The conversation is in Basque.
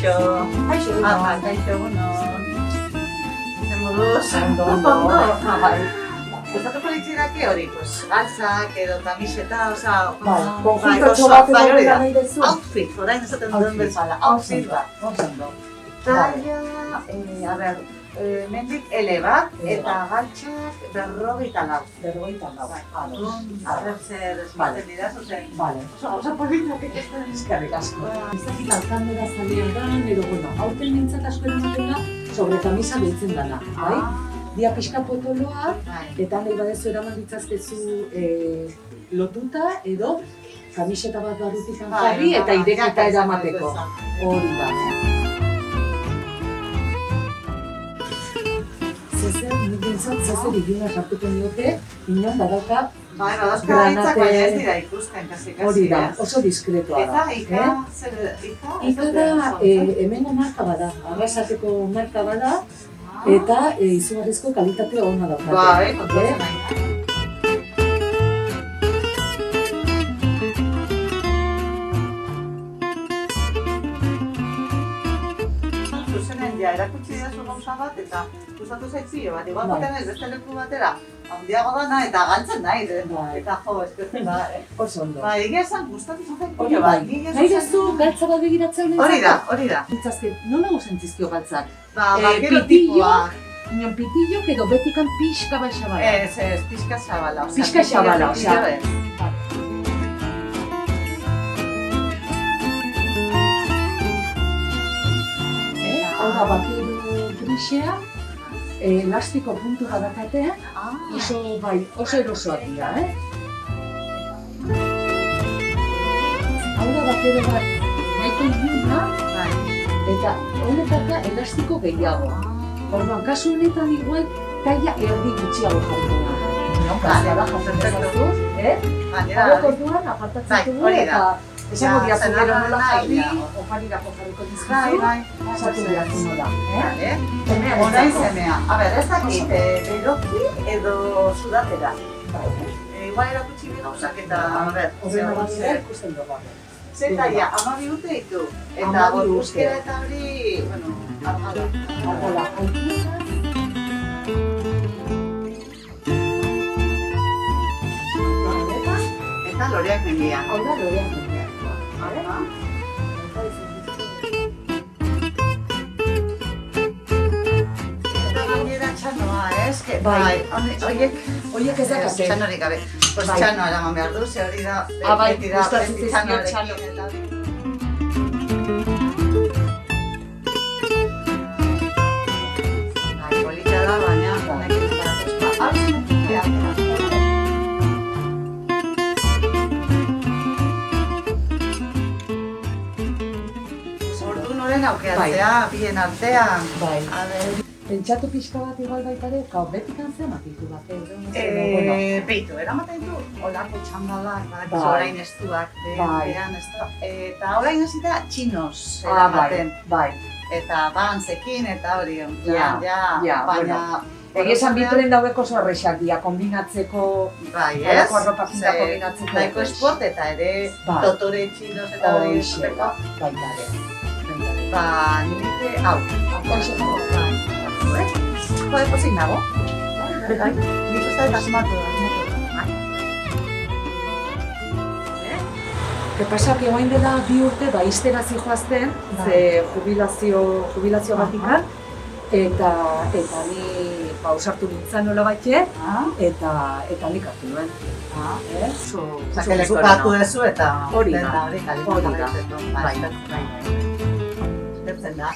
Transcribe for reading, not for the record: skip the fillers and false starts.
Kaixo. Kaixo, Kaixo, egunon. Zer moduz? Ondo. Bai. Gustatuko litzidake hori, galtzak edo kamiseta, oza... Konjuntatxo bat edo dela nahi dezu? Outfit, orain esaten duen bezala. Outfit bat. Ondo. Talla, a ber, mendik ele bat, eta galtzak 54. 54. A ber, zer esmaten dira, zuzen. Vale. Oso politak ikusten. Eskerrik asko. Ez dakit alkandera zalea da, edo, bueno, hauten nintzat asko eramaten da, sobre kamisa behitzen dana, bai? Dia pixka potoloak, eta nahi badezu eraman ditzazkezu lotuta, edo kamiseta bat barrutik jarri eta irekita eramateko. Hori da. Zezer, nik bintzat, zezer iluna sartuko nioke, inon badauka Bai, badazka hitzak baina ez dira ikusten, kasi. Hori da, oso diskretoa da. Eta ika? Ika da, hemengo marka bada, arrasateko marka bada, eta izugarrizko kalitate ona daukate. Bai, kontuatzen nahi. Zuzenen ja, erakutsi didazu gauza bat, eta gustatu zaizio bat, igual baten ez beste leku batera, handiago dana eta galtzen nahi, eta jo, eskertzen da. Oso ondo. Ba, egia esan gustatu zaizio Hori bai, nahi dezu galtza bat begiratzea honetan? Hori da. Ditzazke, nola guzentzizkio galtzak? Ba, bakero tipoak. Inon pitillok edo betikan pixka bai xabala? Ez, pixka xabala. Pixka xabala, osea. Hau da, bakero grisea, elastiko puntu badakate, oso erosoak dira, Hau da, bakero bat nahiko iluna, eta honetaka elastiko gehiago. Orduan, kasu honetan igual, taia erdi gutxiago jarriko da. Gaztea jatzen dezazu, Hauek orduan apartatzen dugu eta esango diazu gero nola jarri, oparirako jarriko dizkizu, esatu diazu nola. Horain zemea. A ber, ez dakit, beroki edo sudatera. Igual erakutsi bi gauzak eta, a ber, Horrena batera ikusten dugu. zetaia 12 urte ditu. Eta gorpuzkera eta hori, bueno, argala. Argala, Eta loreak mendia. hau da loreak mendia. Eta gainera txanoa, ez? Bai. Oiek ez dakate. Txanorik gabe. Pues Bai. txanoa eraman behar du, ze hori da, bai, beti da, gustatzen beti zaizkio txanoarekin eta... Bai, polita da, baina, honekin baratuzkoa. Ordu noren aukeatzea, bien artean. Bai. A ber... Pentsatu pixka bat igual baita ere, gau betikan zer ditu bat, Beitu, eramaten du, olako txandalak, Bai. orain estuak, behan estu, eta orain hasita txinos bai, eramaten. bai. Eta bantzekin eta hori, Ja, baina... Egia esan bitren dauek oso errexak dira, kombinatzeko, Bai, ez? halako arropakin da kombinatzeko. Nahiko esport eta ere Bai. dotore txinos eta hori Hoxe, esuteko. baita ere. Ba, nire, hau, Joder, pozik nago. Bai, nik uste eta asmatu da. Que pasa, que guain dela 2 urte ba iztera zijoazten, ze jubilazio batikan, eta ni ausartu nintzen nola baitxe, eta nik hartu nuen. Osa, lekukatu dezu eta... Hori da. Bai. Eskertzen da.